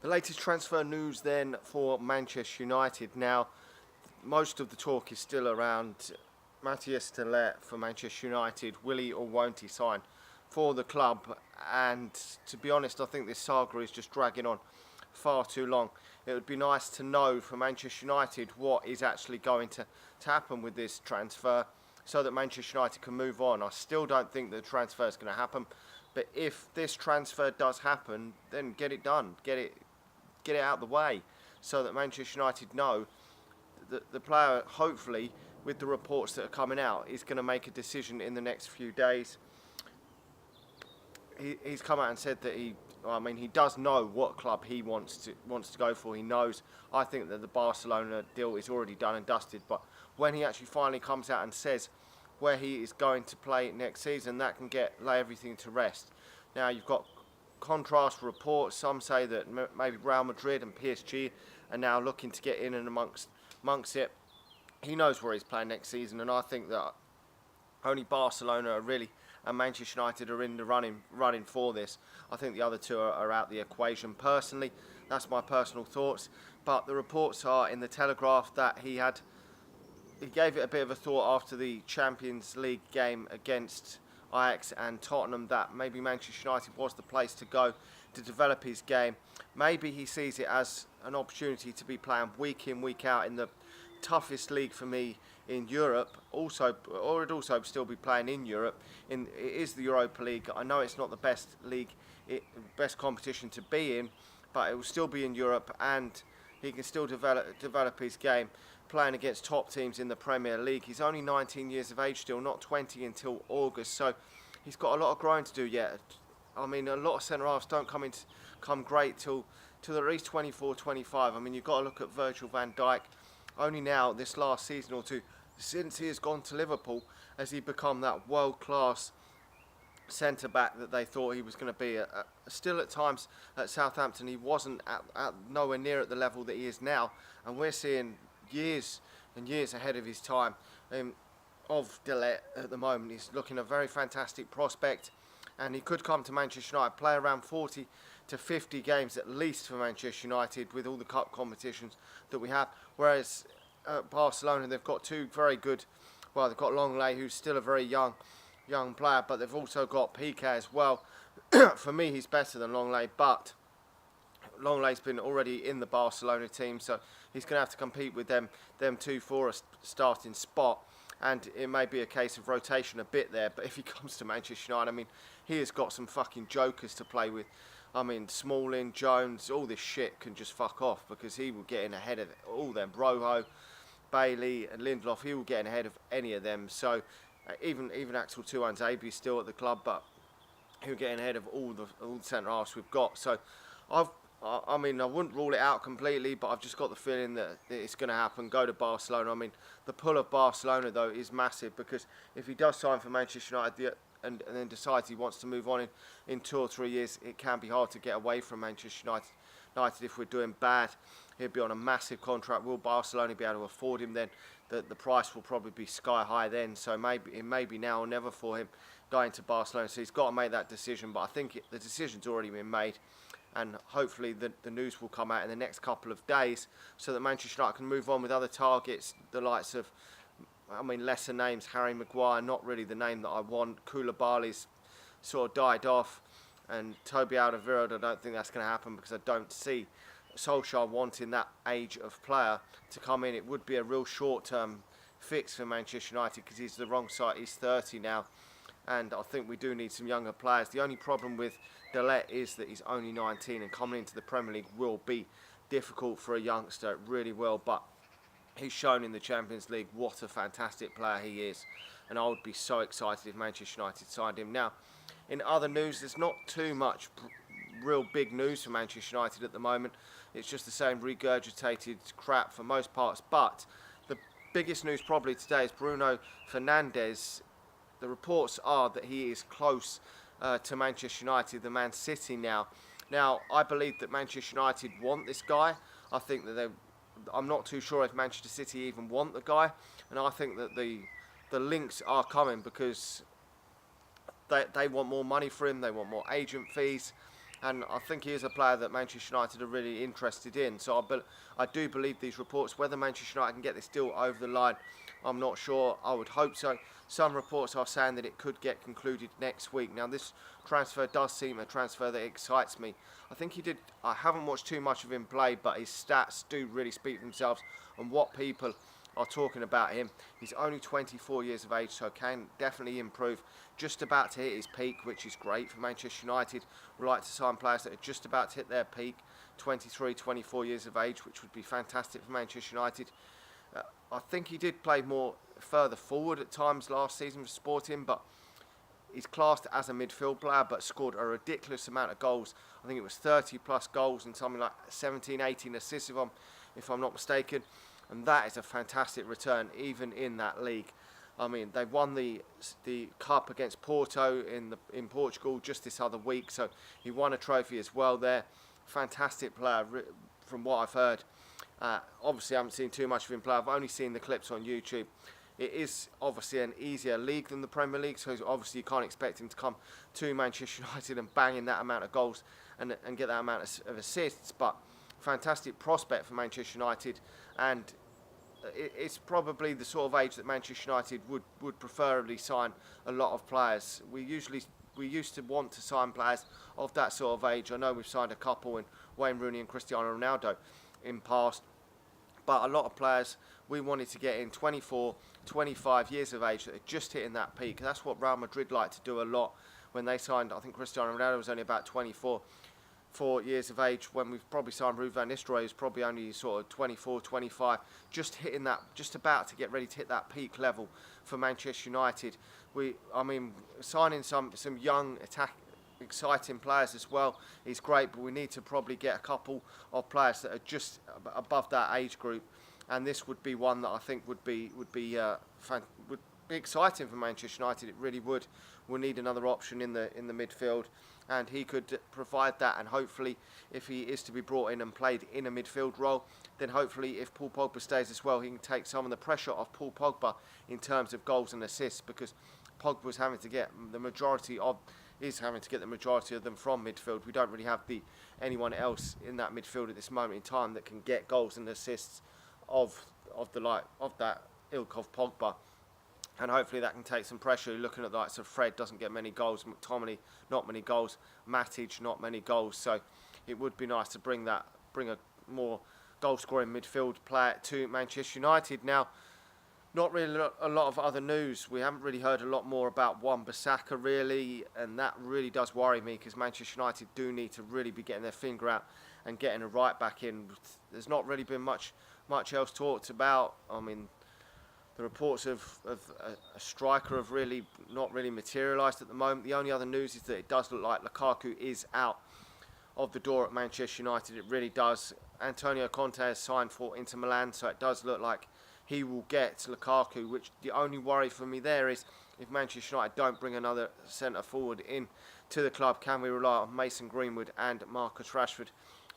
The latest transfer news then for Manchester United. Now, most of the talk is still around Matthias de Ligt for Manchester United. Will he or won't he sign for the club? And to be honest, I think this saga is just dragging on far too long. It would be nice to know for Manchester United what is actually going to happen with this transfer so that Manchester United can move on. I still don't think the transfer is going to happen, but if this transfer does happen, then get it done. Get it out of the way so that Manchester United know that the player, hopefully, with the reports that are coming out, is going to make a decision in the next few days. He's come out and said that he does know what club he wants to go for. He knows. I think that the Barcelona deal is already done and dusted, but when he actually finally comes out and says where he is going to play next season, that can lay everything to rest. Now, you've got contrast reports. Some say that maybe Real Madrid and PSG are now looking to get in and amongst it. He knows where he's playing next season, and I think that only Barcelona are really, and Manchester United are in the running for this. I think the other two are out the equation. Personally, that's my personal thoughts. But the reports are in the Telegraph that he gave it a bit of a thought after the Champions League game against Ajax and Tottenham, that maybe Manchester United was the place to go to develop his game. Maybe he sees it as an opportunity to be playing week in, week out in the toughest league for me in Europe. It'd also still be playing in Europe. It is the Europa League. I know it's not the best league, best competition to be in, but it will still be in Europe, and he can still develop his game playing against top teams in the Premier League. He's only 19 years of age still, not 20 until August, so he's got a lot of growing to do yet. I mean, a lot of centre-halves don't come great till at least 24, 25. I mean, you've got to look at Virgil van Dijk. Only now, this last season or two, since he has gone to Liverpool, has he become that world-class centre-back that they thought he was going to be. Still at times at Southampton, he wasn't at nowhere near at the level that he is now, and we're seeing years and years ahead of his time of de Ligt at the moment. He's looking a very fantastic prospect, and he could come to Manchester United, play around 40 to 50 games at least for Manchester United with all the cup competitions that we have, whereas at Barcelona they've got two very good, well, they've got Longley, who's still a very young player, but they've also got Piqué as well. For me, he's better than Longley, but Longley's been already in the Barcelona team, so he's going to have to compete with them two for a starting spot, and it may be a case of rotation a bit there. But if he comes to Manchester United, I mean, he has got some fucking jokers to play with. I mean, Smalling, Jones, all this shit can just fuck off, because he will get in ahead of all them. Rojo, Bailey and Lindelof, he will get in ahead of any of them. So even Axel Tuanzebe is still at the club, but he'll get in ahead of all the centre-halves we've got. So I wouldn't rule it out completely, but I've just got the feeling that it's going to happen. Go to Barcelona. I mean, the pull of Barcelona, though, is massive, because if he does sign for Manchester United and then decides he wants to move on in 2 or 3 years, it can be hard to get away from Manchester United if we're doing bad. He'll be on a massive contract. Will Barcelona be able to afford him then? The price will probably be sky high then, so it may be now or never for him going to Barcelona. So he's got to make that decision, but I think the decision's already been made, and hopefully the news will come out in the next couple of days so that Manchester United can move on with other targets, the likes of, lesser names. Harry Maguire, not really the name that I want. Koulibaly's sort of died off, and Toby Alderweireld, I don't think that's going to happen, because I don't see Solskjaer wanting that age of player to come in. It would be a real short-term fix for Manchester United, because he's the wrong side. He's 30 now, and I think we do need some younger players. The only problem with de Ligt is that he's only 19, and coming into the Premier League will be difficult for a youngster. It really will, but he's shown in the Champions League what a fantastic player he is, and I would be so excited if Manchester United signed him. Now, in other news, there's not too much real big news for Manchester United at the moment. It's just the same regurgitated crap for most parts, but the biggest news probably today is Bruno Fernandes. The reports are that he is close to Manchester United, the Man City now. Now, I believe that Manchester United want this guy. I think that I'm not too sure if Manchester City even want the guy, and I think that the links are coming, because they want more money for him, they want more agent fees, and I think he is a player that Manchester United are really interested in. So I do believe these reports. Whether Manchester United can get this deal over the line, I'm not sure. I would hope so. Some reports are saying that it could get concluded next week. Now, this transfer does seem a transfer that excites me. I haven't watched too much of him play, but his stats do really speak for themselves and what people are talking about him. He's only 24 years of age, so can definitely improve. Just about to hit his peak, which is great for Manchester United. We like to sign players that are just about to hit their peak, 23, 24 years of age, which would be fantastic for Manchester United. I think he did play more further forward at times last season for Sporting, but he's classed as a midfield player, but scored a ridiculous amount of goals. I think it was 30 plus goals and something like 17, 18 assists if I'm not mistaken. And that is a fantastic return, even in that league. I mean, they won the cup against Porto in Portugal just this other week, so he won a trophy as well there. Fantastic player, from what I've heard. Obviously, I haven't seen too much of him play. I've only seen the clips on YouTube. It is obviously an easier league than the Premier League, so obviously you can't expect him to come to Manchester United and bang in that amount of goals and get that amount of assists. But fantastic prospect for Manchester United, and it's probably the sort of age that Manchester United would preferably sign a lot of players. We used to want to sign players of that sort of age. I know we've signed a couple in Wayne Rooney and Cristiano Ronaldo in past, but a lot of players we wanted to get in 24, 25 years of age that are just hitting that peak. That's what Real Madrid like to do a lot when they signed. I think Cristiano Ronaldo was only about 24 years of age when we've probably signed Ruud van Nistelrooy, who's probably only sort of 24, 25, just hitting that, just about to get ready to hit that peak level for Manchester United. Signing some young exciting players as well is great, but we need to probably get a couple of players that are just above that age group, and this would be one that I think would be exciting for Manchester United. It really would. We'll need another option in the midfield, and he could provide that. And hopefully, if he is to be brought in and played in a midfield role, then hopefully, if Paul Pogba stays as well, he can take some of the pressure off Paul Pogba in terms of goals and assists, because Pogba's having to get the majority of them from midfield. We don't really have anyone else in that midfield at this moment in time that can get goals and assists of that ilk of Pogba. And hopefully that can take some pressure. Looking at the likes of Fred, doesn't get many goals. McTominay, not many goals. Matic, not many goals. So it would be nice to bring a more goal-scoring midfield player to Manchester United. Now, not really a lot of other news. We haven't really heard a lot more about Wan-Bissaka, really, and that really does worry me, because Manchester United do need to really be getting their finger out and getting a right back in. There's not really been much else talked about. I mean, the reports of a striker have not really materialised at the moment. The only other news is that it does look like Lukaku is out of the door at Manchester United. It really does. Antonio Conte has signed for Inter Milan, so it does look like he will get Lukaku, which the only worry for me there is if Manchester United don't bring another centre forward in to the club, can we rely on Mason Greenwood and Marcus Rashford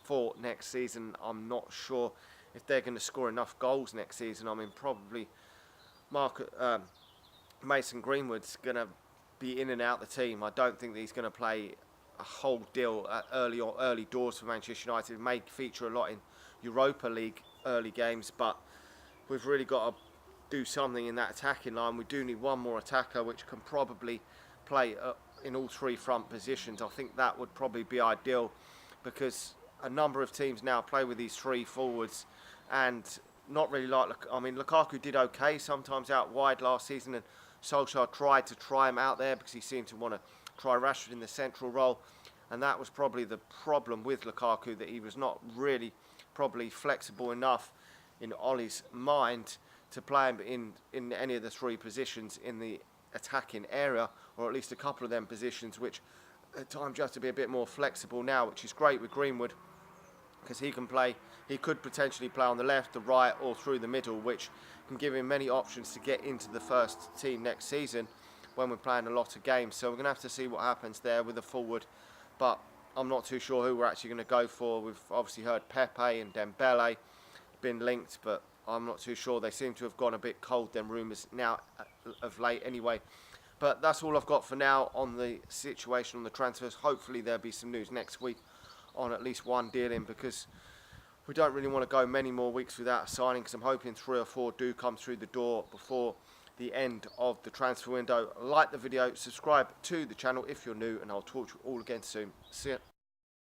for next season? I'm not sure if they're going to score enough goals next season. I mean, probably Mason Greenwood's going to be in and out the team. I don't think that he's going to play a whole deal at early doors for Manchester United. It may feature a lot in Europa League early games, but we've really got to do something in that attacking line. We do need one more attacker, which can probably play in all three front positions. I think that would probably be ideal, because a number of teams now play with these three forwards, and not really Lukaku did okay sometimes out wide last season, and Solskjaer tried to try him out there because he seemed to want to try Rashford in the central role, and that was probably the problem with Lukaku, that he was not really probably flexible enough in Ollie's mind to play him in any of the three positions in the attacking area, or at least a couple of them positions, which at times you have to be a bit more flexible now, which is great with Greenwood, because he could potentially play on the left, the right, or through the middle, which can give him many options to get into the first team next season when we're playing a lot of games. So we're going to have to see what happens there with the forward, but I'm not too sure who we're actually going to go for. We've obviously heard Pepe and Dembele been linked, but I'm not too sure. They seem to have gone a bit cold, them rumours now of late anyway. But that's all I've got for now on the situation on the transfers. Hopefully there'll be some news next week on at least one deal in, because we don't really want to go many more weeks without signing, because I'm hoping 3 or 4 do come through the door before the end of the transfer window. Like the video, subscribe to the channel if you're new, and I'll talk to you all again soon. See ya.